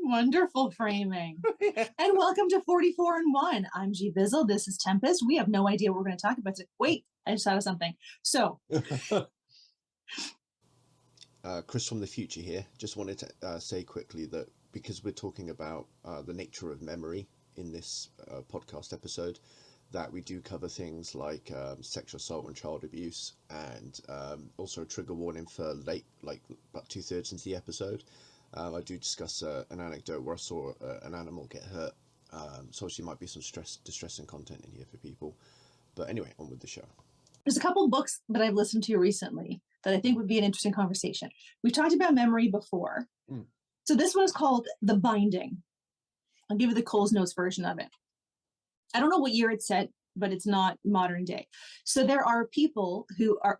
Wonderful framing. And welcome to 44 and 1. I'm GVizzle. This is Tempest. We have no idea what we're going to talk about today. Wait, I just thought of something. So, Chris from the future here. Just wanted to say quickly that because we're talking about the nature of memory in this podcast episode, that we do cover things like sexual assault and child abuse, and also a trigger warning for late, like about 2/3 into the episode. I do discuss an anecdote where I saw an animal get hurt, so she might be some distressing content in here for people. But anyway, on with the show. There's a couple books that I've listened to recently that I think would be an interesting conversation. We've talked about memory before. So this one is called The Binding. I'll give you the Coles Notes version of it. I don't know what year it's set, but it's not modern day. So there are people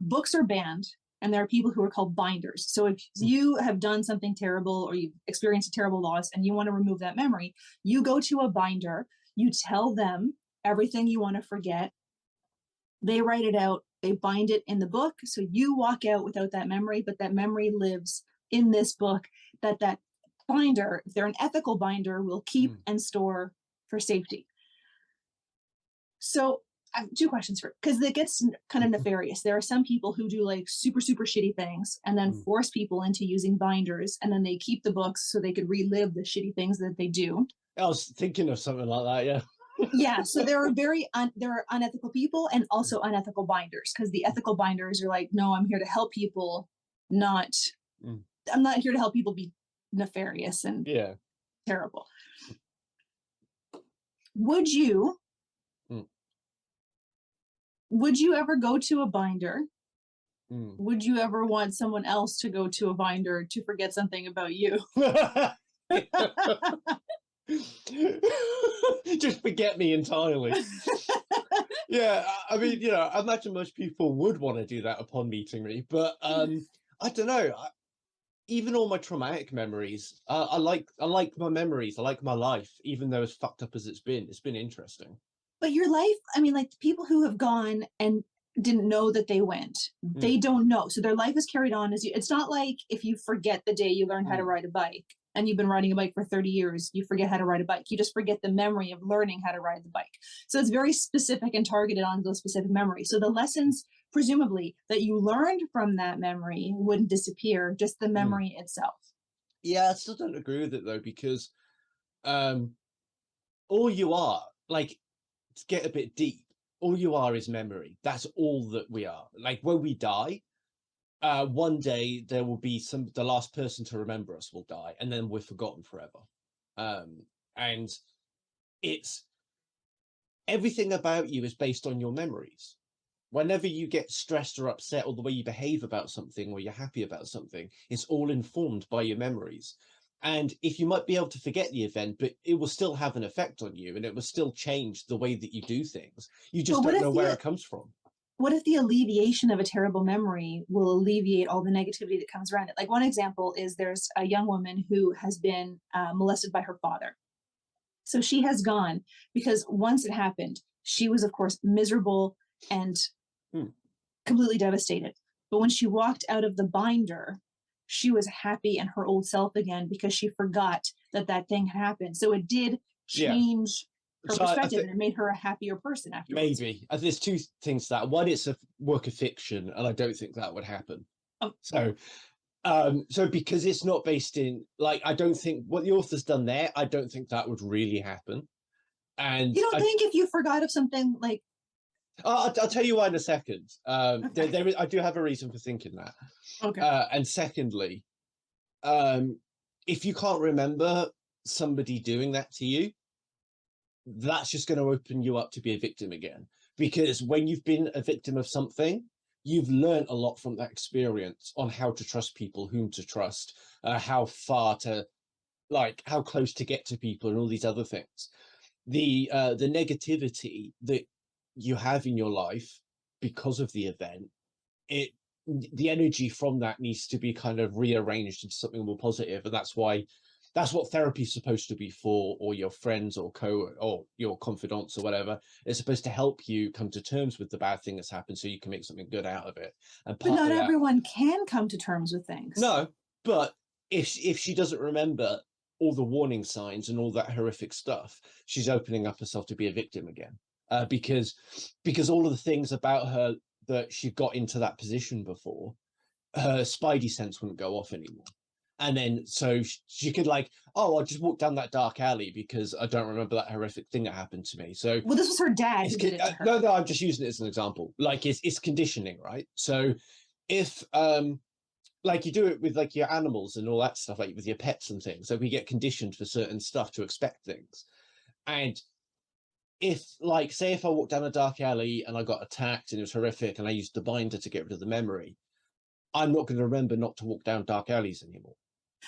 books are banned, and there are people who are called binders. So if you have done something terrible or you've experienced a terrible loss and you want to remove that memory, you go to a binder, you tell them everything you want to forget. They write it out, they bind it in the book. So you walk out without that memory, but that memory lives in this book that binder, if they're an ethical binder, will keep and store for safety. So I have two questions for, because it gets kind of nefarious. There are some people who do like super, super shitty things and then force people into using binders, and then they keep the books so they could relive the shitty things that they do. I was thinking of something like that, yeah. Yeah, so there are there are unethical people and also unethical binders, because the ethical binders are like, no, I'm here to help people, I'm not here to help people be nefarious and terrible. Would you ever go to a binder? Would you ever want someone else to go to a binder to forget something about you? Just forget me entirely. Yeah, I mean, I imagine most people would want to do that upon meeting me, but I don't know. Even all my traumatic memories, I like my memories. I like my life, even though as fucked up as it's been interesting. But your life, I mean, like the people who have gone and didn't know that they went, they don't know. So their life is carried on as you. It's not like if you forget the day you learned how to ride a bike and you've been riding a bike for 30 years, you forget how to ride a bike. You just forget the memory of learning how to ride the bike. So it's very specific and targeted on those specific memories. So the lessons, presumably, that you learned from that memory wouldn't disappear, just the memory itself. Yeah, I still don't agree with it though, because all you are, like, to get a bit deep, all you are is memory. That's all that we are. Like when we die, one day there will be the last person to remember us will die, and then we're forgotten forever. And it's everything about you is based on your memories. Whenever you get stressed or upset, or the way you behave about something, or you're happy about something, it's all informed by your memories. And if you might be able to forget the event, but it will still have an effect on you, and it will still change the way that you do things. You just don't know where it comes from. What if the alleviation of a terrible memory will alleviate all the negativity that comes around it? Like one example is there's a young woman who has been molested by her father. So she has gone, because once it happened, she was, of course, miserable and completely devastated. But when she walked out of the binder, she was happy and her old self again, because she forgot that thing had happened. So it did change her perspective, and it made her a happier person afterwards. Maybe. There's two things to that. One, it's a work of fiction, and I don't think that would happen. So because it's not based in, like, I don't think what the author's done there, I don't think that would really happen. And you don't think if you forgot of something like... I'll tell you why in a second. Okay. I do have a reason for thinking that. Okay. And secondly, if you can't remember somebody doing that to you, that's just going to open you up to be a victim again. Because when you've been a victim of something, you've learned a lot from that experience on how to trust people, whom to trust, how far to, like, how close to get to people, and all these other things. The negativity that you have in your life because of the event, the energy from that needs to be kind of rearranged into something more positive, and that's what therapy is supposed to be for, or your friends or your confidants or whatever. It's supposed to help you come to terms with the bad thing that's happened, so you can make something good out of it. But not everyone can come to terms with things. No, but if she doesn't remember all the warning signs and all that horrific stuff, she's opening up herself to be a victim again. Because all of the things about her that she got into that position before, her spidey sense wouldn't go off anymore. And then so she could like, oh, I'll just walk down that dark alley because I don't remember that horrific thing that happened to me. So well, this was her dad who did it to her. No, I'm just using it as an example. Like it's conditioning, right? So if like you do it with like your animals and all that stuff, like with your pets and things, so we get conditioned for certain stuff to expect things. And if like, say if I walked down a dark alley and I got attacked and it was horrific and I used the binder to get rid of the memory, I'm not going to remember not to walk down dark alleys anymore.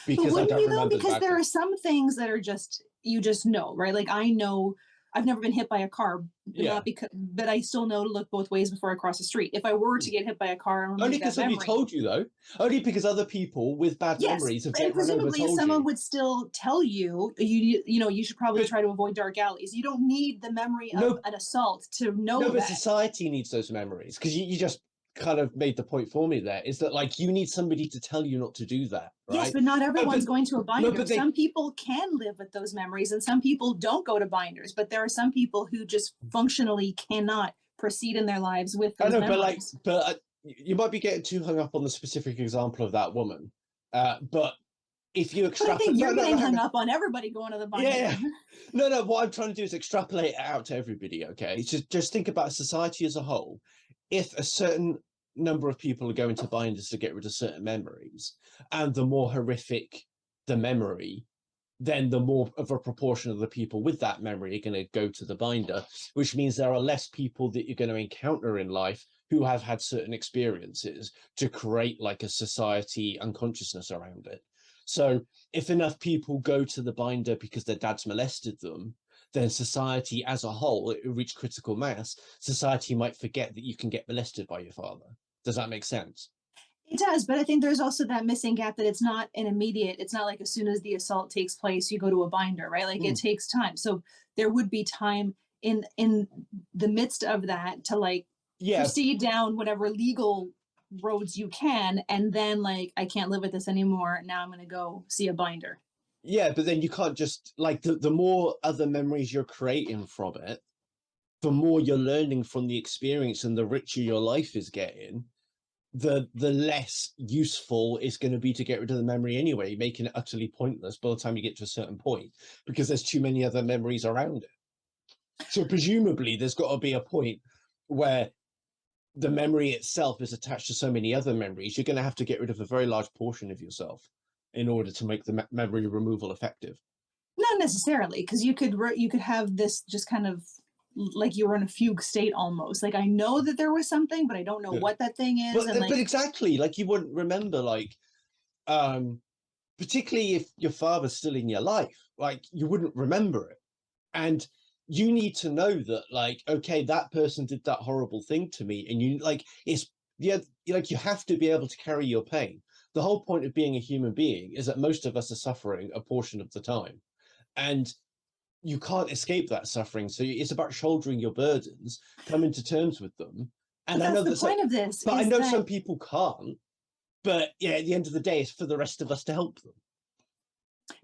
Because I don't remember. Because there are some things that are just, you just know, right? Like I know I've never been hit by a car, not because, but I still know to look both ways before I cross the street. If I were to get hit by a car, only because somebody told you, though. Only because other people with bad memories have and presumably someone would still tell you, you know, you should probably try to avoid dark alleys. You don't need the memory of an assault to know that. No, but society needs those memories, because you just kind of made the point for me there, is that like you need somebody to tell you not to do that, right? Yes, but not everyone's going to a binder. Some people can live with those memories and some people don't go to binders, but there are some people who just functionally cannot proceed in their lives with those memories. But you might be getting too hung up on the specific example of that woman, but if you extrapolate, I think you're getting hung up on everybody going to the binder. Yeah. No, what I'm trying to do is extrapolate it out to everybody, okay? It's just think about society as a whole. If a certain number of people are going to binders to get rid of certain memories, and the more horrific the memory, then the more of a proportion of the people with that memory are going to go to the binder, which means there are less people that you're going to encounter in life who have had certain experiences to create like a society unconsciousness around it. So if enough people go to the binder because their dads molested them, then society as a whole, it will reach critical mass. Society might forget that you can get molested by your father. Does that make sense? It does, but I think there's also that missing gap that it's not an immediate, it's not like as soon as the assault takes place, you go to a binder, right? Like it takes time. So there would be time in the midst of that to like proceed down whatever legal roads you can. And then like, I can't live with this anymore. Now I'm going to go see a binder. Yeah, but then you can't just like the more other memories you're creating from it, the more you're learning from the experience and the richer your life is getting, the less useful it's going to be to get rid of the memory anyway, making it utterly pointless by the time you get to a certain point, because there's too many other memories around it. So presumably there's got to be a point where the memory itself is attached to so many other memories, you're going to have to get rid of a very large portion of yourself in order to make the memory removal effective. Not necessarily, because you could have this just kind of like you were in a fugue state almost. Like I know that there was something, but I don't know what that thing is. But exactly, like you wouldn't remember, like particularly if your father's still in your life, like you wouldn't remember it. And you need to know that, like, okay, that person did that horrible thing to me, and you like like you have to be able to carry your pain. The whole point of being a human being is that most of us are suffering a portion of the time, and you can't escape that suffering. So it's about shouldering your burdens, coming to terms with them. And I know the point of this, but I know some people can't. But yeah, at the end of the day, it's for the rest of us to help them.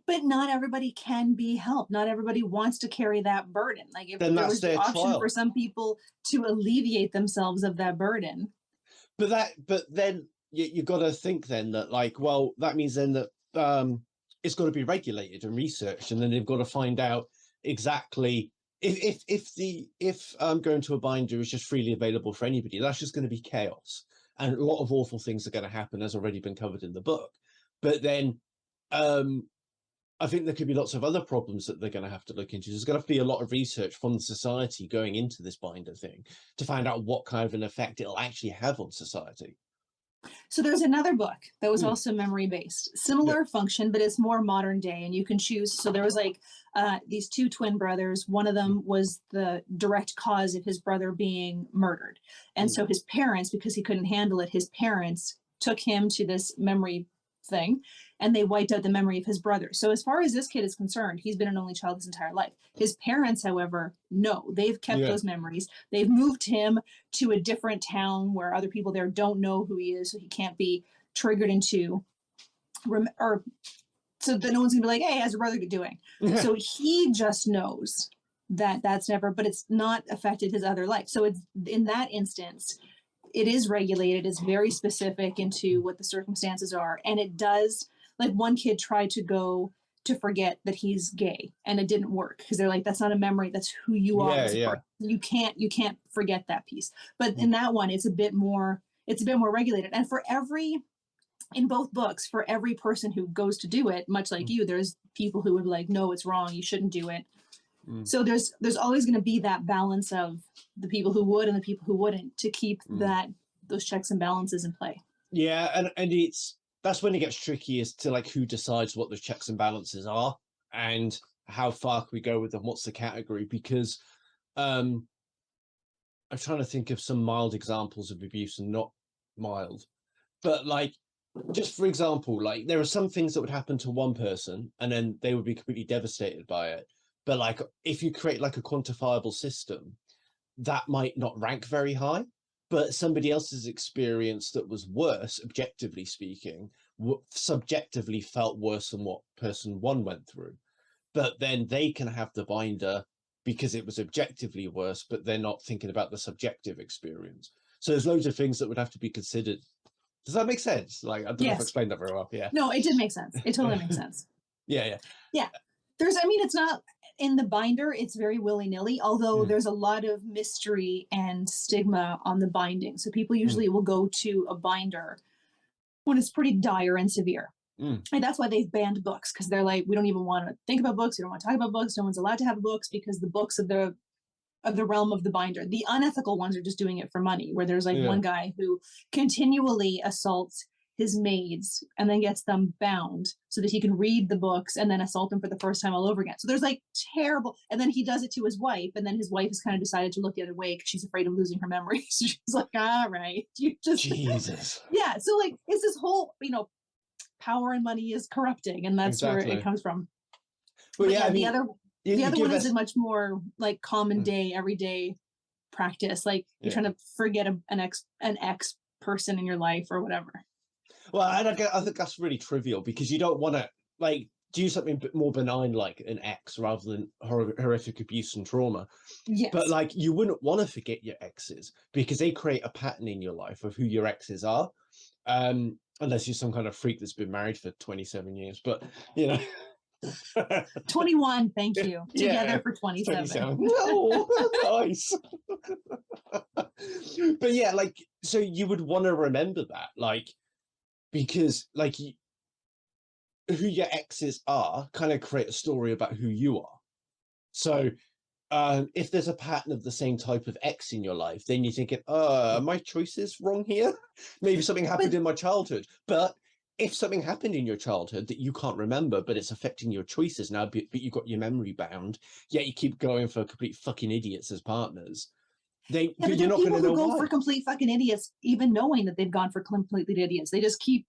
But not everybody can be helped. Not everybody wants to carry that burden. Like if there was the option for some people to alleviate themselves of that burden. But then you got to think then that like, well, that means then that it's got to be regulated and researched, and then they've got to find out exactly if going to a binder is just freely available for anybody, that's just going to be chaos, and a lot of awful things are going to happen, as already been covered in the book. But then I think there could be lots of other problems that they're going to have to look into. There's going to have to be a lot of research from the society going into this binder thing to find out what kind of an effect it'll actually have on society. So there's another book that was also memory based, similar function, but it's more modern day, and you can choose. So there was like these two twin brothers. One of them was the direct cause of his brother being murdered. And so his parents, because he couldn't handle it, his parents took him to this memory thing, and they wiped out the memory of his brother. So as far as this kid is concerned, he's been an only child his entire life. His parents, however, no, they've kept those memories. They've moved him to a different town where other people there don't know who he is, so he can't be triggered into or so that no one's gonna be like, hey, how's your brother doing? So he just knows that that's never, but it's not affected his other life. So it's in that instance, it is regulated, it's very specific into what the circumstances are. And it does, like one kid tried to go to forget that he's gay and it didn't work because they're like, that's not a memory, that's who you are as a person. You can't forget that piece. But in that one, it's a bit more regulated. And in both books, for every person who goes to do it, much like you, there's people who would be like, no, it's wrong, you shouldn't do it. So there's always going to be that balance of the people who would and the people who wouldn't, to keep those checks and balances in play. Yeah, and that's when it gets tricky, as to like who decides what those checks and balances are and how far can we go with them, what's the category, because I'm trying to think of some mild examples of abuse and not mild, but like, just for example, like there are some things that would happen to one person and then they would be completely devastated by it. But like, if you create like a quantifiable system, that might not rank very high, but somebody else's experience that was worse, objectively speaking, subjectively felt worse than what person one went through. But then they can have the binder because it was objectively worse, but they're not thinking about the subjective experience. So there's loads of things that would have to be considered. Does that make sense? Like, I don't know if I explained that very well. Yeah. No, it did make sense. It totally makes sense. Yeah. It's not in the binder, it's very willy-nilly, although there's a lot of mystery and stigma on the binding. So people usually will go to a binder when it's pretty dire and severe. And that's why they've banned books, because they're like, we don't even want to think about books, we don't want to talk about books, no one's allowed to have books, because the books of the realm of the binder. The unethical ones are just doing it for money, where there's like one guy who continually assaults his maids and then gets them bound so that he can read the books and then assault them for the first time all over again. So there's like terrible, and then he does it to his wife, and then his wife has kind of decided to look the other way because she's afraid of losing her memory. So she's like, all right, you just Jesus. Yeah. So like, it's this whole, power and money is corrupting, and that's where it comes from. Well, but the other one is a much more like common day, everyday practice. Like you're trying to forget an ex person in your life or whatever. Well, and I think that's really trivial, because you don't want to like do something a bit more benign like an ex rather than horrific abuse and trauma. Yes. But like, you wouldn't want to forget your exes, because they create a pattern in your life of who your exes are. Unless you're some kind of freak that's been married for 27 years, but 21, thank you. Together for 27. No, nice. But yeah, like, so you would want to remember that, like, because like who your exes are kind of create a story about who you are. So if there's a pattern of the same type of ex in your life, then you're thinking, are my choices wrong here? Maybe something happened in my childhood. But if something happened in your childhood that you can't remember, but it's affecting your choices now, but you got your memory bound, yet you keep going for complete fucking idiots as partners, but you're not going to know who go for complete fucking idiots, even knowing that they've gone for completely idiots. They just keep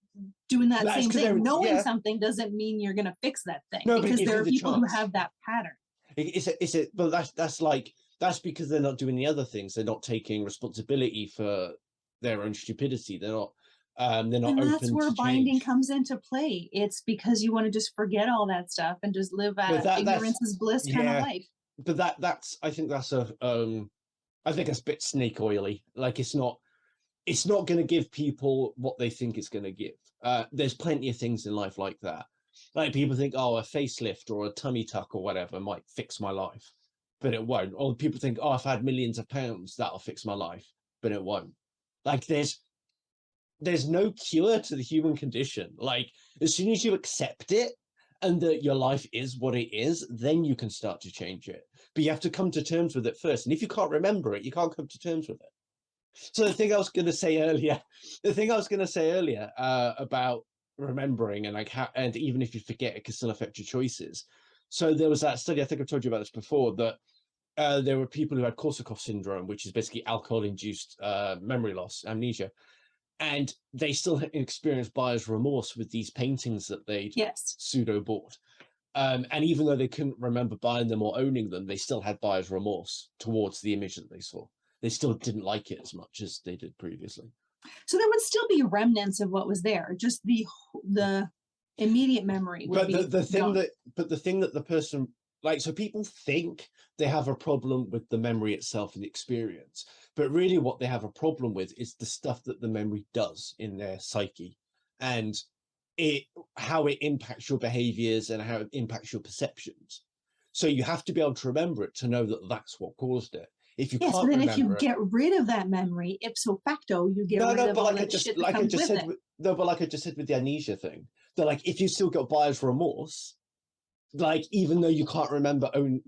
doing that same thing. Knowing something doesn't mean you're going to fix that thing, because there are people who have that pattern. But that's because they're not doing the other things. They're not taking responsibility for their own stupidity. They're not and that's where binding comes into play. It's because you want to just forget all that stuff and just live ignorance is bliss kind of life. But that's I think that's a bit snake oily. Like, it's not going to give people what they think it's going to give. There's plenty of things in life like that. Like, people think, oh, a facelift or a tummy tuck or whatever might fix my life, but it won't. Or people think, oh, if I had millions of pounds, that'll fix my life, but it won't. Like, there's no cure to the human condition. Like, as soon as you accept it and that your life is what it is, then you can start to change it. But you have to come to terms with it first. And if you can't remember it, you can't come to terms with it. So the thing I was going to say earlier about remembering and like how, and even if you forget, it can still affect your choices. So there was that study, I think I've told you about this before, that there were people who had Korsakoff syndrome, which is basically alcohol-induced memory loss, amnesia, and they still experienced buyer's remorse with these paintings that they'd pseudo bought. And even though they couldn't remember buying them or owning them, they still had buyer's remorse towards the image that they saw. They still didn't like it as much as they did previously. So there would still be remnants of what was there, just the Immediate memory would But be the thing gone. that the person, like, so people think they have a problem with the memory itself and the experience, but really what they have a problem with is the stuff that the memory does in their psyche, and how it impacts your behaviors and how it impacts your perceptions. So you have to be able to remember it to know that that's what caused it. If you Yes, can't but then if you remember it, get rid of that memory, ipso facto, you get rid of but all like I that just shit that comes with it. but like I just said with the amnesia thing, that like if you still got buyer's remorse, like even though you can't remember even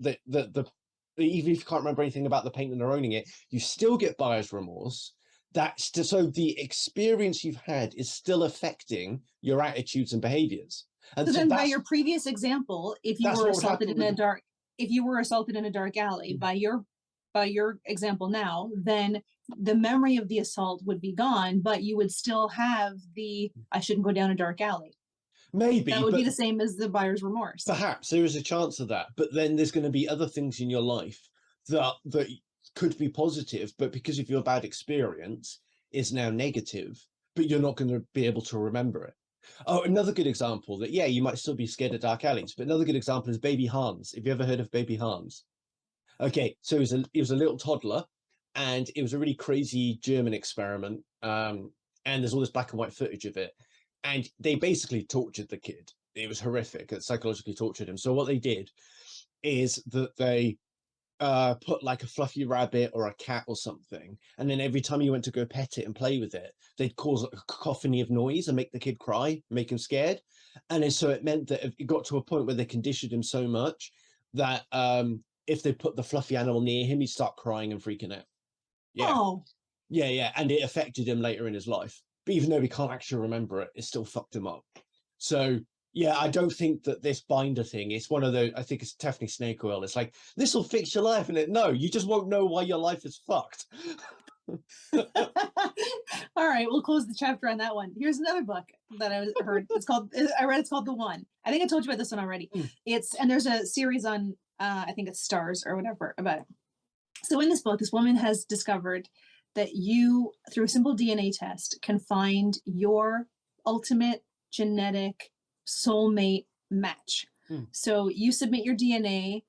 if you can't remember anything about the painting or owning it, you still get buyer's remorse. That's so the experience you've had is still affecting your attitudes and behaviors. And So so then, by that's your previous example, if you that's were what would assaulted happen in a with dark, if you were assaulted in a dark alley, by your example now, then the memory of the assault would be gone, but you would still have the I shouldn't go down a dark alley. maybe, That would be but the same as the buyer's remorse. perhaps there is a chance of that. But then there's going to be other things in your life that could be positive, but because of your bad experience is now negative, but you're not going to be able to remember it. Oh, another good example that, yeah, you might still be scared of dark alleys, but another good example is baby Hans. Have you ever heard of baby Hans? Okay, so he was a little toddler, and it was a really crazy German experiment. And there's all this black and white footage of it. And they basically tortured the kid. It was horrific. It psychologically tortured him. So what they did is that they put like a fluffy rabbit or a cat or something, and then every time you went to go pet it and play with it, they'd cause a cacophony of noise and make the kid cry, make him scared. And then, so it meant that it got to a point where they conditioned him so much that if they put the fluffy animal near him, he'd start crying and freaking out. Yeah. Oh, Yeah, and it affected him later in his life. But even though he can't actually remember it, it still fucked him up. So yeah, I don't think that this binder thing, it's one of those, I think it's definitely snake oil. It's like, this will fix your life. And no, you just won't know why your life is fucked. all right. We'll close the chapter on that one. Here's another book that I heard. It's called The One. I think I told you about this one already. And there's a series on, I think it's Stars or whatever about it. So in this book, this woman has discovered that you, through a simple DNA test, can find your ultimate genetic soulmate match. So you submit your DNA,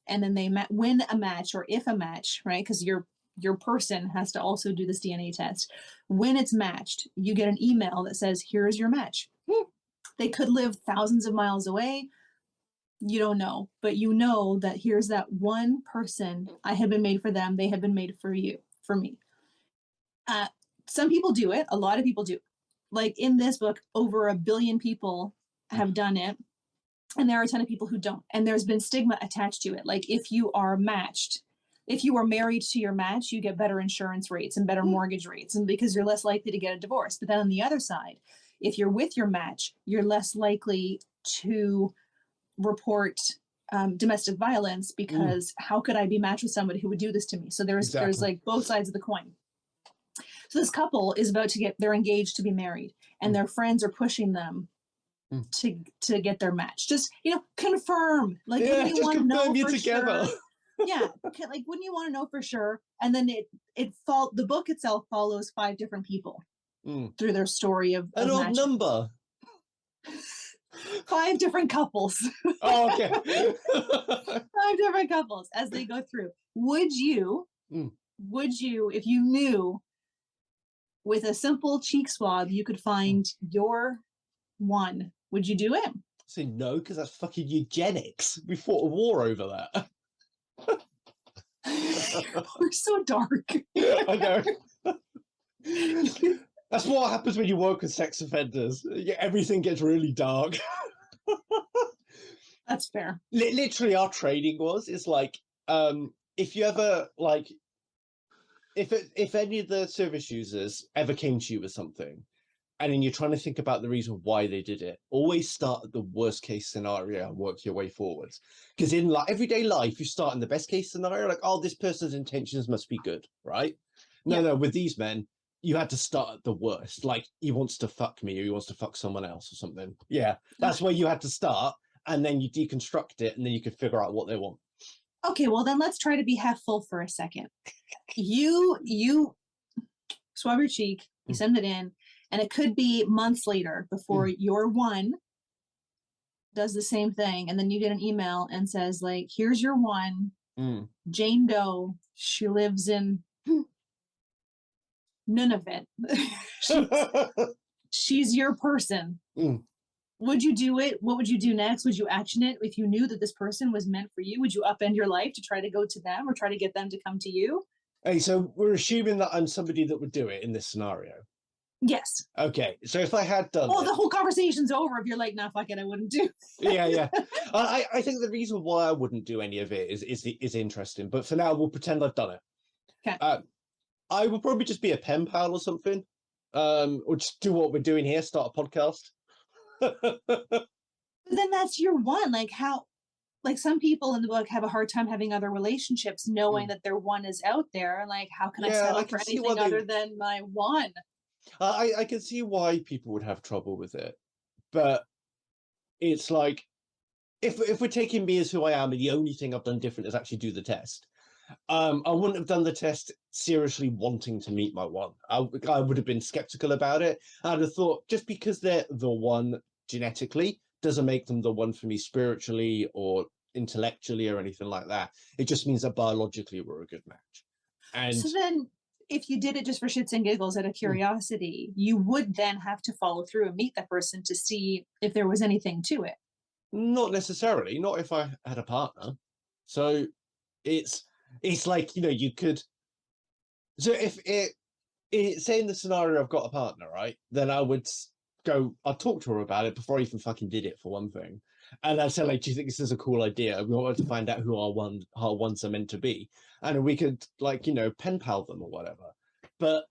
and then they win a match, or if a match, right? Because your person has to also do this DNA test. When it's matched, you get an email that says, "Here's your match." They could live thousands of miles away. You don't know, but you know that here's that one person. I have been made for them. They have been made for you, for me. Some people do it. A lot of people do. Like in this book, over 1 billion people have done it. And there are a ton of people who don't. And there's been stigma attached to it. Like if you are matched, if you are married to your match, you get better insurance rates and better mortgage rates, and because you're less likely to get a divorce. But then on the other side, if you're with your match, you're less likely to report domestic violence, because how could I be matched with somebody who would do this to me? So there's like both sides of the coin. So this couple is about to they're engaged to be married, and their friends are pushing them to get their match. Just, confirm. Like, Yeah, wouldn't you just want to know confirm you for together. sure? Yeah, like, wouldn't you want to know for sure? And then the book itself follows 5 different people through their story of An odd matching. number. 5 different couples. Oh, okay. 5 different couples as they go through. Would you, if you knew with a simple cheek swab you could find your one, would you do it? Say no, because that's fucking eugenics. We fought a war over that. We're so dark. I know. That's what happens when you work with sex offenders. Everything gets really dark. That's fair. Literally, our training is like, if you ever like, if any of the service users ever came to you with something, and then you're trying to think about the reason why they did it, always start at the worst case scenario and work your way forwards. Because in like everyday life, you start in the best case scenario, like, oh, this person's intentions must be good, right? No, with these men, you had to start at the worst. Like, he wants to fuck me, or he wants to fuck someone else or something. Yeah, that's where you had to start, and then you deconstruct it, and then you could figure out what they want. Okay, well then let's try to be half full for a second. You swab your cheek, you send it in, and it could be months later before your one does the same thing, and then you get an email and says like, here's your one, Mm. Jane Doe, she lives in Nunavut. She's your person. Mm. Would you do it? What would you do next? Would you action it if you knew that this person was meant for you? Would you upend your life to try to go to them or try to get them to come to you? Hey, so we're assuming that I'm somebody that would do it in this scenario. Yes. Okay, so if I had done Oh, it, the whole conversation's over if you're like, nah, fuck it, I wouldn't do. yeah. I think the reason why I wouldn't do any of it is interesting. But for now, we'll pretend I've done it. Okay. I would probably just be a pen pal or something, or just do what we're doing here, start a podcast. But then that's your one. Like how, like some people in the book have a hard time having other relationships, knowing that their one is out there. Like, how can I settle for anything other than my one? I can see why people would have trouble with it, but it's like if we're taking me as who I am, and the only thing I've done different is actually do the test. I wouldn't have done the test seriously wanting to meet my one. I would have been skeptical about it. I'd have thought just because they're the one genetically doesn't make them the one for me spiritually or intellectually or anything like that. It just means that biologically we're a good match. And so then if you did it just for shits and giggles out of curiosity, you would then have to follow through and meet that person to see if there was anything to it. not necessarily, not if I had a partner. So it's like, you could, so if say in the scenario I've got a partner, right, then I'd talk to her about it before I even fucking did it, for one thing. And I'd say, like, do you think this is a cool idea? We wanted to find out who our ones are meant to be. And we could, like, pen pal them or whatever. But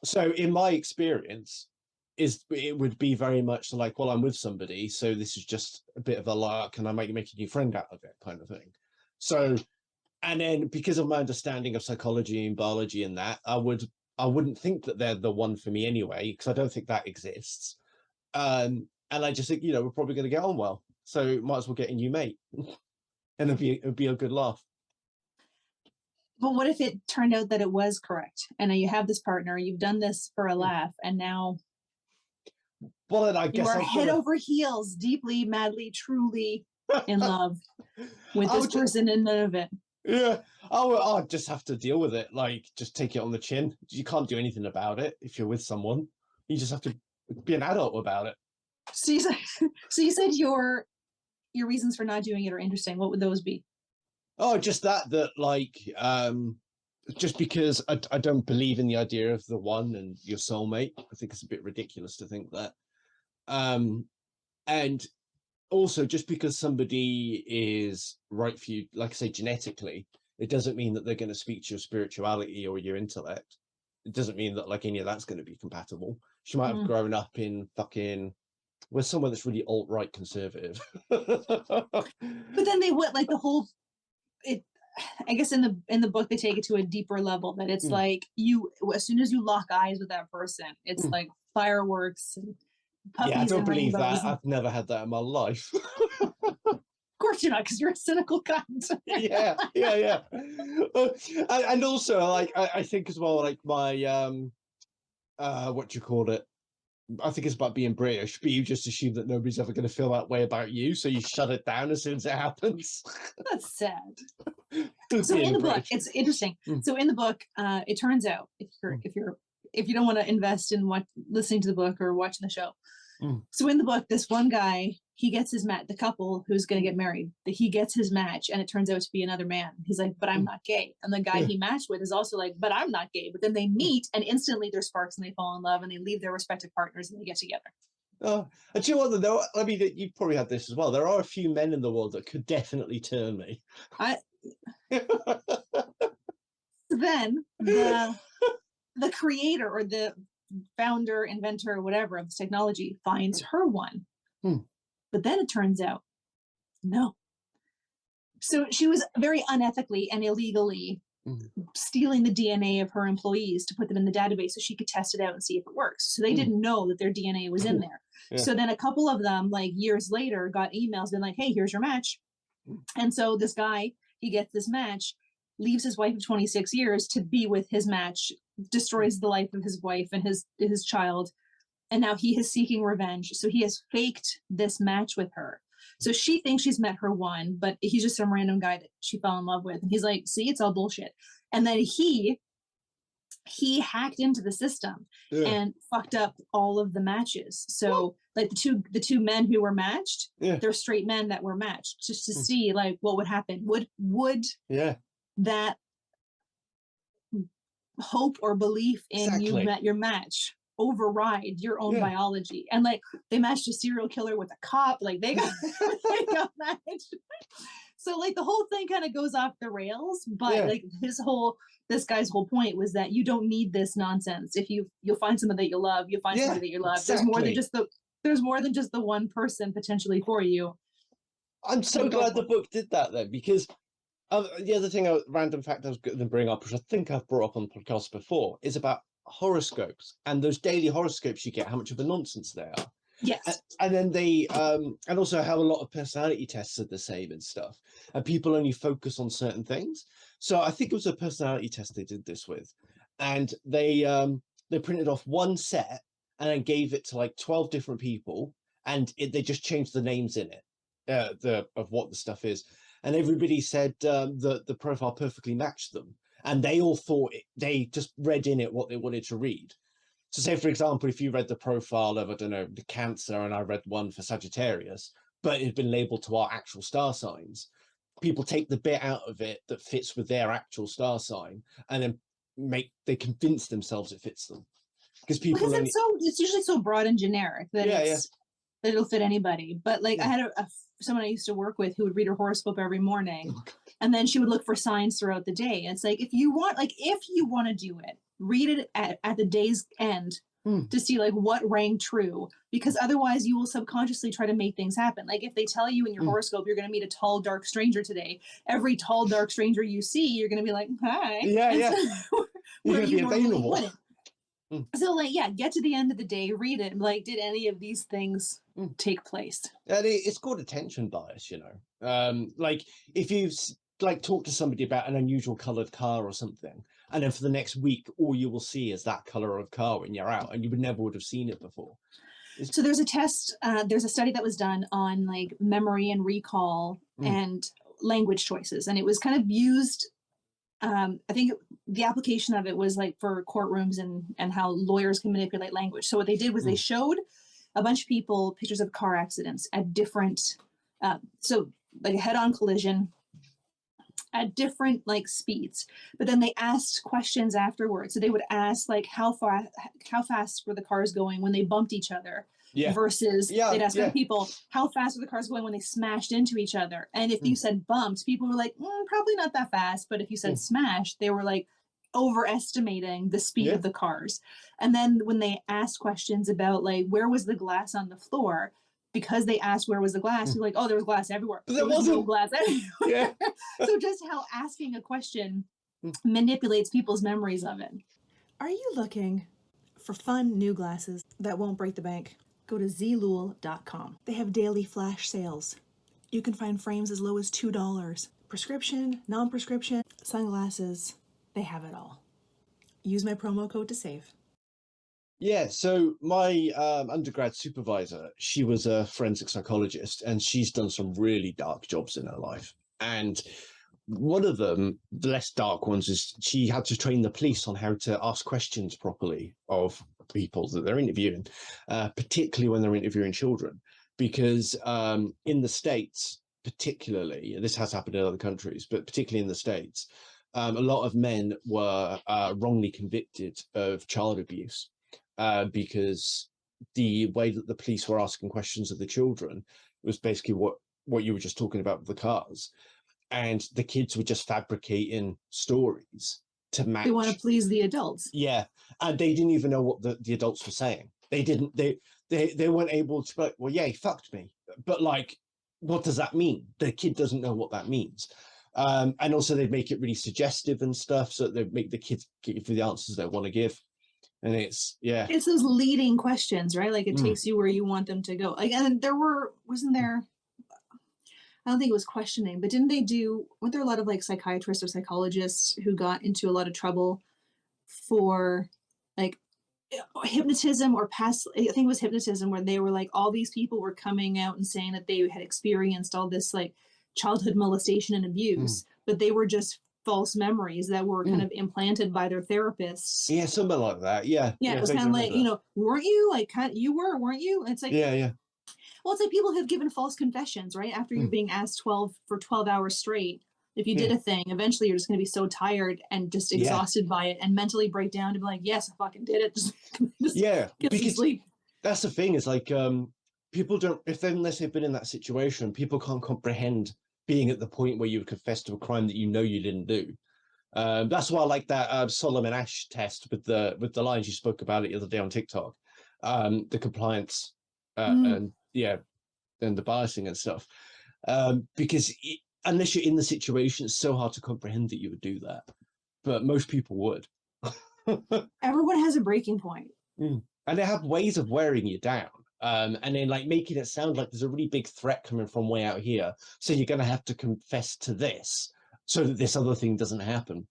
so in my experience, it would be very much like, well, I'm with somebody, so this is just a bit of a lark and I might make a new friend out of it, kind of thing. So, and then because of my understanding of psychology and biology and that, I wouldn't think that they're the one for me anyway, because I don't think that exists. And I just think, we're probably going to get on well. So might as well get a new mate. And it'd be a good laugh. But what if it turned out that it was correct? And now you have this partner, you've done this for a laugh, and now well, then I guess you are head over heels, deeply, madly, truly in love with this person in Nunavut. Yeah, I'll just have to deal with it. Like, just take it on the chin. You can't do anything about it if you're with someone. You just have to be an adult about it. So you said your reasons for not doing it are interesting. What would those be? Oh, just that like, just because I don't believe in the idea of the one and your soulmate. I think it's a bit ridiculous to think that. And also, just because somebody is right for you, like I say, genetically, it doesn't mean that they're going to speak to your spirituality or your intellect. It doesn't mean that like any of that's going to be compatible. She might have grown up in fucking with someone that's really alt-right conservative. But then they would like the whole it. I guess in the book they take it to a deeper level, that it's like as soon as you lock eyes with that person, it's like fireworks and puppies. Yeah, I don't believe that. And... I've never had that in my life. Of course you're not, because you're a cynical cunt. yeah. And also, like, I think as well, like my what do you call it? I think it's about being British, but you just assume that nobody's ever going to feel that way about you, so you shut it down as soon as it happens. That's sad. So in the book, it's interesting. So in the book, it turns out if you don't want to invest in listening to the book or watching the show. So in the book, this one guy, he gets his match, the couple who's going to get married, he gets his match, and it turns out to be another man. He's like, but I'm not gay. And the guy he matched with is also like, but I'm not gay. But then they meet, and instantly there's sparks, and they fall in love, and they leave their respective partners, and they get together. Oh, and do you know what, though? I mean, you probably had this as well. There are a few men in the world that could definitely turn me. Then the creator or the founder, inventor, whatever of this technology finds her one. But then it turns out, no. So she was very unethically and illegally stealing the DNA of her employees to put them in the database so she could test it out and see if it works. So they didn't know that their DNA was in there. So then a couple of them, like years later, got emails being like, hey, here's your match. And so this guy, he gets this match, leaves his wife of 26 years to be with his match, destroys the life of his wife and his child. And now he is seeking revenge. So he has faked this match with her. So she thinks she's met her one, but he's just some random guy that she fell in love with. And he's like, see, it's all bullshit. And then he hacked into the system and fucked up all of the matches. So like the two men who were matched, they're straight men that were matched, just to see like what would happen. Would that hope or belief in you met your match override your own biology? And like they matched a serial killer with a cop, like they got they got matched. So like the whole thing kind of goes off the rails, but like this guy's whole point was that you don't need this nonsense. If you'll find someone that you love, you'll find somebody that you love. Exactly. There's more than just the one person potentially for you. I'm so glad the book did that then, because the other thing, random fact I was going to bring up, which I think I've brought up on the podcast before, is about horoscopes and those daily horoscopes you get, how much of a nonsense they are. Yes. And then they, and also how a lot of personality tests are the same and stuff, and people only focus on certain things. So I think it was a personality test they did this with, and they printed off one set and then gave it to like 12 different people, and they just changed the names in it, of what the stuff is. And everybody said the profile perfectly matched them. And they all thought they just read in it what they wanted to read. So say, for example, if you read the profile of, I don't know, the Cancer, and I read one for Sagittarius, but it had been labeled to our actual star signs, people take the bit out of it that fits with their actual star sign, and then they convince themselves it fits them. Because it's usually so broad and generic that that it'll fit anybody. But like I had someone I used to work with who would read her horoscope every morning, and then she would look for signs throughout the day. And it's like, if you want to do it, read it at the day's end to see like what rang true, because otherwise you will subconsciously try to make things happen. Like if they tell you in your horoscope you're going to meet a tall dark stranger today, every tall dark stranger you see, you're going to be like, hi. So, where you normally wouldn't. So like, get to the end of the day, read it, like, did any of these things take place? And it's called attention bias, you know. Like if you like talk to somebody about an unusual colored car or something, and then for the next week all you will see is that color of car when you're out, and you would have seen it before. So there's a test, there's a study that was done on like memory and recall and language choices, and it was kind of used, I think the application of it was like for courtrooms and how lawyers can manipulate language. So what they did was they showed a bunch of people pictures of car accidents at different, so like a head-on collision at different like speeds, but then they asked questions afterwards. So they would ask like how fast were the cars going when they bumped each other, versus they'd ask other people how fast were the cars going when they smashed into each other. And if you said bumped, people were like, probably not that fast. But if you said smashed, they were like overestimating the speed of the cars. And then when they asked questions about like where was the glass on the floor, because they asked where was the glass, you're like, oh, there was glass everywhere. But there wasn't. No glass everywhere. So just how asking a question manipulates people's memories of it. Are you looking for fun new glasses that won't break the bank? Go to zlul.com. They have daily flash sales. You can find frames as low as $2. Prescription, non-prescription, sunglasses, they have it all. Use my promo code to save. Yeah, so my undergrad supervisor, she was a forensic psychologist, and she's done some really dark jobs in her life. And one of them, the less dark ones, is she had to train the police on how to ask questions properly of people that they're interviewing, particularly when they're interviewing children. Because in the States, particularly, this has happened in other countries, but particularly in the States, a lot of men were wrongly convicted of child abuse. Because the way that the police were asking questions of the children was basically what you were just talking about with the cars, and the kids were just fabricating stories to match. They want to please the adults. Yeah, and they didn't even know what the adults were saying. They didn't. They weren't able to be like, well, yeah, he fucked me, but like, what does that mean? The kid doesn't know what that means. And also they'd make it really suggestive and stuff, so they make the kids give the answers they want to give. And it's those leading questions, right? Like it takes you where you want them to go. Like, and wasn't there, I don't think it was questioning, but weren't there a lot of like psychiatrists or psychologists who got into a lot of trouble for like, hypnotism or past, I think it was hypnotism, where they were like, all these people were coming out and saying that they had experienced all this like childhood molestation and abuse, but they were just false memories that were kind of implanted by their therapists. Yeah, something like that. Yeah. Yeah, it was kind of like, weren't you like, you were, weren't you? And it's like, yeah. Well, it's like people have given false confessions, right? After you're being asked 12 hours straight, if you did a thing, eventually you're just going to be so tired and just exhausted by it and mentally break down to be like, yes, I fucking did it. Just get some sleep. That's the thing. Is like people don't, unless they've been in that situation, people can't comprehend being at the point where you would confess to a crime that you know you didn't do. That's why I like that Solomon Ash test with the lines you spoke about it the other day on TikTok, the compliance and the biasing and stuff, because unless you're in the situation, it's so hard to comprehend that you would do that, but most people would. Everyone has a breaking point, and they have ways of wearing you down, and then like making it sound like there's a really big threat coming from way out here, so you're going to have to confess to this so that this other thing doesn't happen.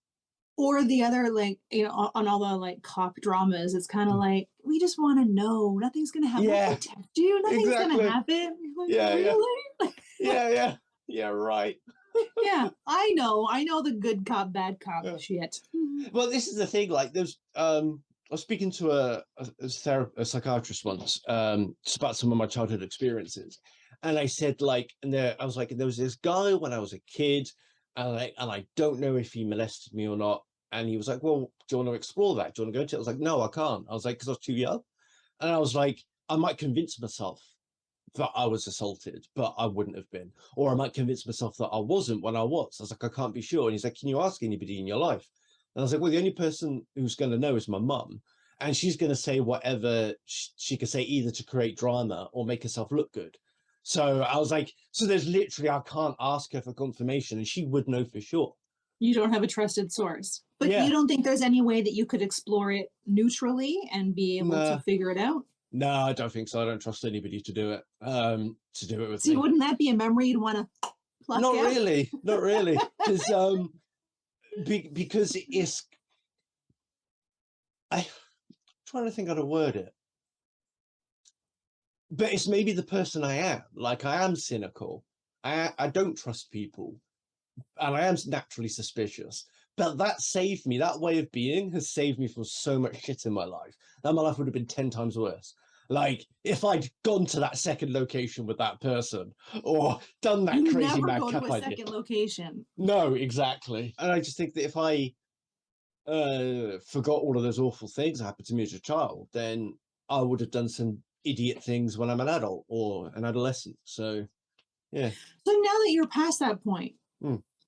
Or the other, like, on all the like cop dramas, it's kind of like, we just want to know, nothing's gonna happen. Yeah, protect you, nothing's gonna happen. Like, really? Yeah, right. Yeah, I know the good cop, bad cop shit. Well, this is the thing. Like, there's I was speaking to a psychiatrist once, just about some of my childhood experiences, and I said I was like, there was this guy when I was a kid. And I don't know if he molested me or not. And he was like, well, do you want to explore that? Do you want to go into it? I was like, no, I can't. I was like, because I was too young. And I was like, I might convince myself that I was assaulted, but I wouldn't have been. Or I might convince myself that I wasn't when I was. I was like, I can't be sure. And he's like, can you ask anybody in your life? And I was like, well, the only person who's going to know is my mum. And she's going to say whatever she could say, either to create drama or make herself look good. So I was like, so there's literally, I can't ask her for confirmation and she would know for sure. You don't have a trusted source. But you don't think there's any way that you could explore it neutrally and be able to figure it out? No, I don't think so. I don't trust anybody to do it. With See, me. wouldn't that be a memory you'd want to pluck Not out? really. Not really. Because it's... I'm trying to think how to word it. But it's maybe the person I am. Like, I am cynical. I don't trust people. And I am naturally suspicious. But that saved me. That way of being has saved me from so much shit in my life. That my life would have been 10 times worse. Like, if I'd gone to that second location with that person, or done that crazy mad cup idea. Never go to a second location. No, exactly. And I just think that if I forgot all of those awful things that happened to me as a child, then I would have done some idiot things when I'm an adult or an adolescent. So, yeah. So now that you're past that point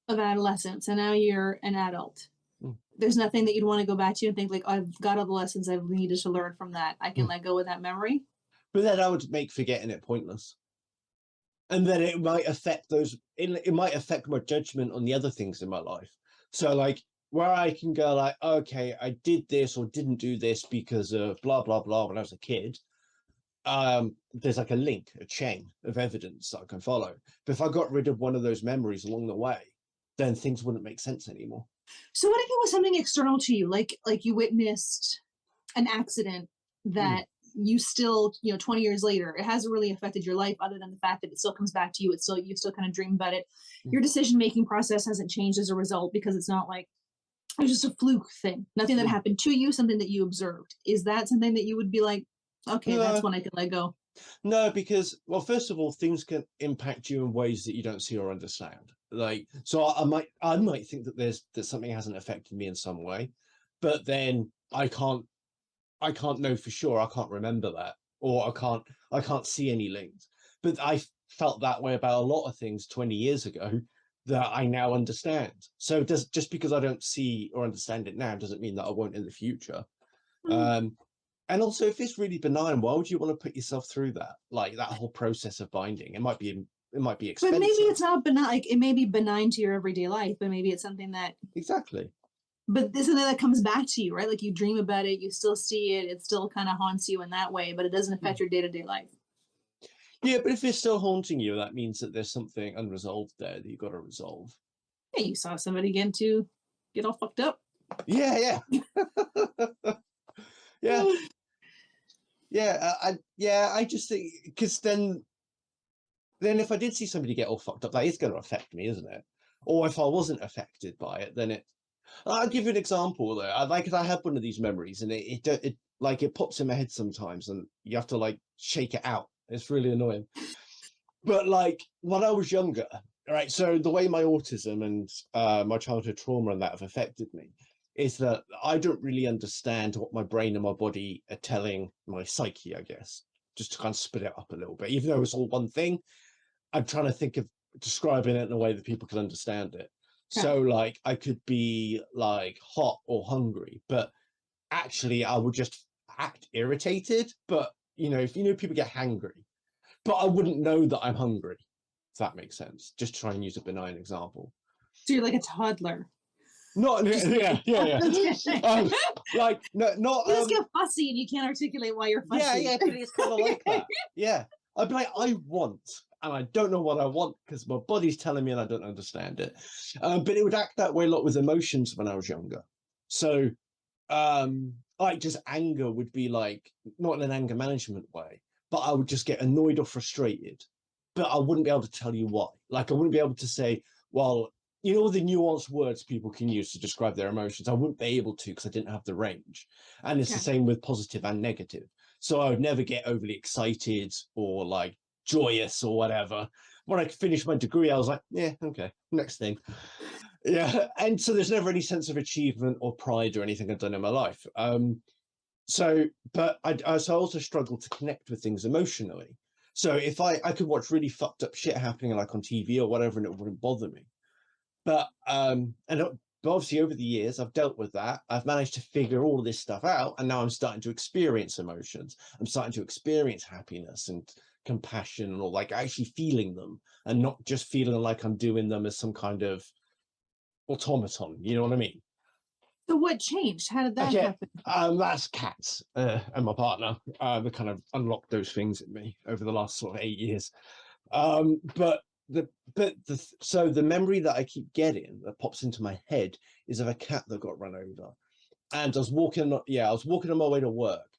of adolescence and now you're an adult, there's nothing that you'd want to go back to and think like, I've got all the lessons I've needed to learn from that. I can let go of that memory. But then I would make forgetting it pointless. And then it might affect it might affect my judgment on the other things in my life. So like, where I can go like, okay, I did this or didn't do this because of blah, blah, blah when I was a kid. There's like a link, a chain of evidence that I can follow. But if I got rid of one of those memories along the way, then things wouldn't make sense anymore. So what if it was something external to you, like you witnessed an accident that you still, 20 years later, it hasn't really affected your life other than the fact that it still comes back to you. You still kind of dream about it. Your decision-making process hasn't changed as a result because it's not like it was just a fluke thing. Nothing that happened to you, something that you observed. Is that something that you would be like, okay, that's when I can let go? No, because, well, first of all, things can impact you in ways that you don't see or understand. Like, so I might think that something hasn't affected me in some way, but then I can't know for sure. I can't remember that, or I can't see any links. But I felt that way about a lot of things 20 years ago that I now understand. So just because I don't see or understand it now doesn't mean that I won't in the future. And also, if it's really benign, why would you want to put yourself through that? Like that whole process of binding, it might be expensive. But maybe it's not benign. Like it may be benign to your everyday life, but maybe it's something that exactly. But this is something that comes back to you, right? Like you dream about it, you still see it, it still kind of haunts you in that way, but it doesn't affect your day-to-day life. Yeah, but if it's still haunting you, that means that there's something unresolved there that you've got to resolve. Yeah, you saw somebody get all fucked up. Yeah. Yeah. I just think because then if I did see somebody get all fucked up, that is going to affect me, isn't it? Or if I wasn't affected by it, then it. I'll give you an example though. I have one of these memories, and it pops in my head sometimes, and you have to like shake it out. It's really annoying. But like when I was younger, right? So the way my autism and my childhood trauma and that have affected me is that I don't really understand what my brain and my body are telling my psyche, I guess, just to kind of split it up a little bit. Even though it's all one thing, I'm trying to think of describing it in a way that people can understand it. Okay. So like I could be like hot or hungry, but actually I would just act irritated. But if people get hangry, but I wouldn't know that I'm hungry, if that makes sense. Just try and use a benign example. So you're like a toddler. Not yeah. Like no, not you just get fussy and you can't articulate why you're fussy. Yeah, but it's kind of like that. Yeah, I'd be like, I want, and I don't know what I want because my body's telling me and I don't understand it. But it would act that way a lot with emotions when I was younger. So, like just anger would be like not in an anger management way, but I would just get annoyed or frustrated. But I wouldn't be able to tell you why. Like I wouldn't be able to say, well, all the nuanced words people can use to describe their emotions. I wouldn't be able to because I didn't have the range. And it's the same with positive and negative. So I would never get overly excited or like joyous or whatever. When I finished my degree, I was like, yeah, okay, next thing. Yeah. And so there's never any sense of achievement or pride or anything I've done in my life. But I also struggle to connect with things emotionally. So if I could watch really fucked up shit happening like on TV or whatever, and it wouldn't bother me. But obviously over the years I've dealt with that. I've managed to figure all of this stuff out, and now I'm starting to experience emotions. I'm starting to experience happiness and compassion and all, like actually feeling them and not just feeling like I'm doing them as some kind of automaton. You know what I mean? So what changed? How did that happen? That's cats and my partner. They kind of unlocked those things in me over the last sort of 8 years. So the memory that I keep getting that pops into my head is of a cat that got run over. And I was walking on my way to work,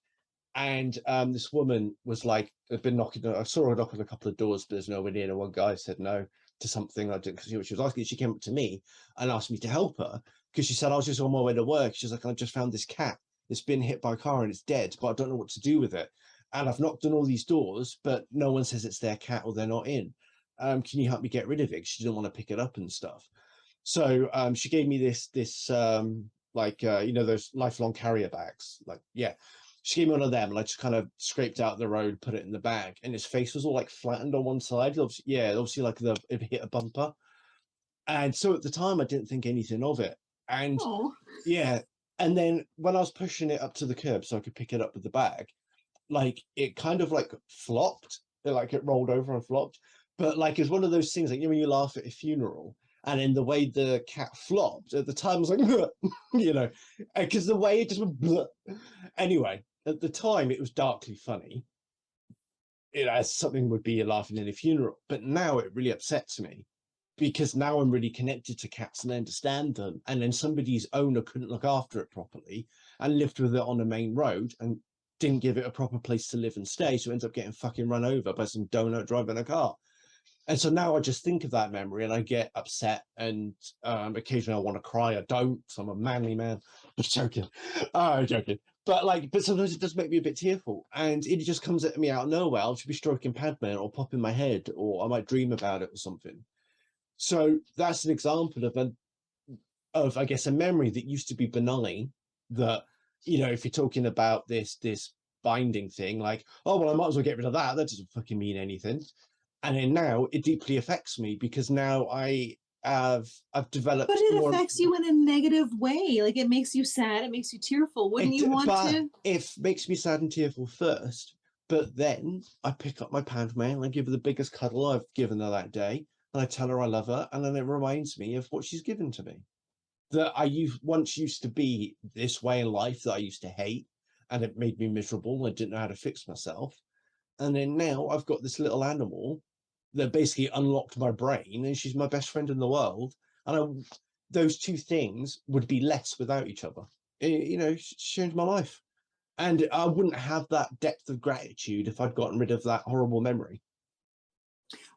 and this woman was like, had been knocking. I saw her knock on a couple of doors, but there's nobody in. And one guy said no to something I did because she was asking. She came up to me and asked me to help her because she said I was just on my way to work. She's like, I just found this cat. It's been hit by a car and it's dead, but I don't know what to do with it. And I've knocked on all these doors, but no one says it's their cat or they're not in. Can you help me get rid of it? She didn't want to pick it up and stuff. So she gave me this those lifelong carrier bags. She gave me one of them, and I just kind of scraped out the road, put it in the bag, and his face was all like flattened on one side. Obviously like it hit a bumper. And so at the time I didn't think anything of it. And and then when I was pushing it up to the curb so I could pick it up with the bag, like it kind of like flopped. It rolled over and flopped. But like it's one of those things like when you laugh at a funeral, and in the way the cat flopped at the time I was like, because the way it just went. Bleh. Anyway, at the time it was darkly funny. As something would be laughing in a funeral, but now it really upsets me because now I'm really connected to cats and I understand them. And then somebody's owner couldn't look after it properly and lived with it on a main road and didn't give it a proper place to live and stay, so it ends up getting fucking run over by some donut driving a car. And so now I just think of that memory and I get upset, and occasionally I want to cry. I don't, so I'm a manly man. Just joking. Joking. But sometimes it does make me a bit tearful, and it just comes at me out of nowhere. I'll just be stroking Padme or pop in my head, or I might dream about it or something. So that's an example of I guess a memory that used to be benign. That if you're talking about this binding thing, like, oh well, I might as well get rid of that. That doesn't fucking mean anything. And then now it deeply affects me because now I've developed. But it affects you in a negative way. Like it makes you sad. It makes you tearful. Wouldn't you want to? It makes me sad and tearful first, but then I pick up my Padme and I give her the biggest cuddle I've given her that day, and I tell her I love her, and then it reminds me of what she's given to me. That I once used to be this way in life that I used to hate, and it made me miserable. I didn't know how to fix myself. And then now I've got this little animal that basically unlocked my brain, and she's my best friend in the world. And those two things would be less without each other. She changed my life. And I wouldn't have that depth of gratitude if I'd gotten rid of that horrible memory.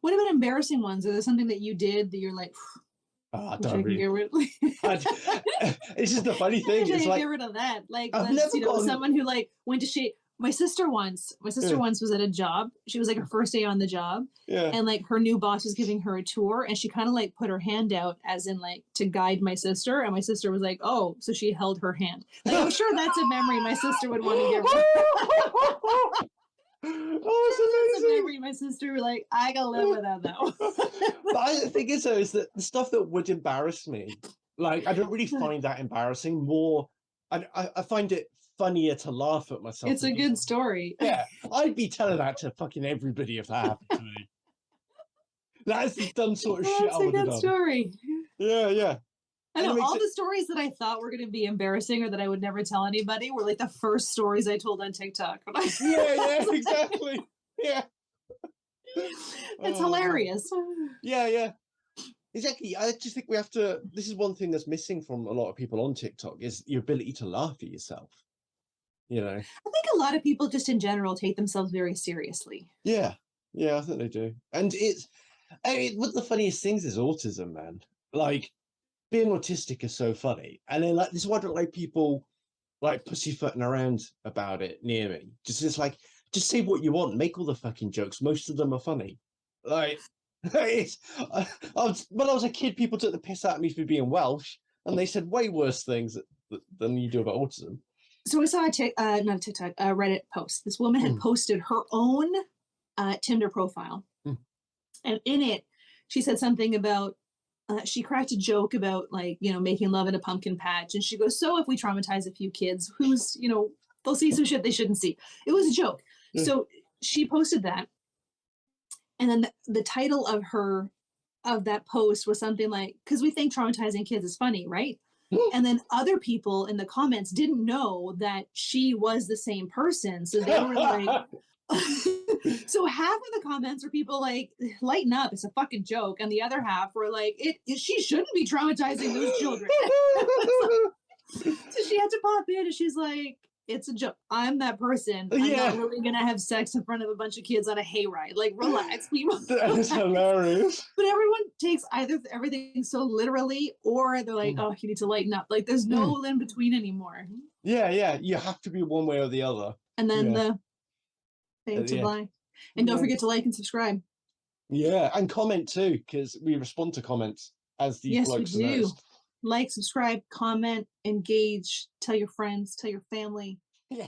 What about embarrassing ones? Is there something that you did that you're like, I wish I don't could get really. rid It's just the funny I thing. wish I It's could like get rid of that. Like, I've that's, never gotten. someone who like went to shave. My sister once Yeah. was at a job. She was like her first day on the job. Yeah. And like her new boss was giving her a tour, and she kind of like put her hand out as in like to guide my sister. And my sister was like, oh, so she held her hand. Like, I'm sure that's a memory my sister would want to get rid of. Oh, That's a it's amazing. memory my sister was like, I can live without that one. But the thing is, though, is that the stuff that would embarrass me, like, I don't really find that embarrassing. More, I find it funnier to laugh at myself. It's a good story. Yeah, I'd be telling that to fucking everybody if that happened to me. That's the dumb sort of shit That's I a would have good done. story. Yeah, yeah. I And it know makes all it- the stories that I thought were going to be embarrassing or that I would never tell anybody were like the first stories I told on TikTok. Yeah, exactly. Yeah. It's Oh, hilarious. Yeah. Exactly. I just think we have to. This is one thing that's missing from a lot of people on TikTok is your ability to laugh at yourself. You know. I think a lot of people just in general take themselves very seriously. Yeah, I think they do. And one of the funniest things is autism, man. Like being autistic is so funny, and then like this is why I don't like people like pussyfooting around about it near me. Just like just say what you want, make all the fucking jokes. Most of them are funny. Like when I was a kid, people took the piss out of me for being Welsh, and they said way worse things than you do about autism. So I saw not a TikTok, a Reddit post. This woman had posted her own Tinder profile. And in it, she said something about, she cracked a joke about like, making love in a pumpkin patch. And she goes, so if we traumatize a few kids, who's, they'll see some shit they shouldn't see. It was a joke. So she posted that. And then the title of that post was something like, because we think traumatizing kids is funny, right? And then other people in the comments didn't know that she was the same person. So they were like, so half of the comments were people like, lighten up, it's a fucking joke. And the other half were like, she shouldn't be traumatizing those children. So she had to pop in and she's like, it's a joke. I'm that person. I'm not really going to have sex in front of a bunch of kids on a hayride. Like, relax, people. That's hilarious. But everyone takes either everything so literally or they're like, oh, you need to lighten up. Like, there's no in between anymore. Yeah. You have to be one way or the other. And then the thing to buy. And don't forget to like and subscribe. Yeah, and comment too, because we respond to comments as these blokes Yes, we do. noticed. Like, subscribe, comment, engage, tell your friends, tell your family. Yeah.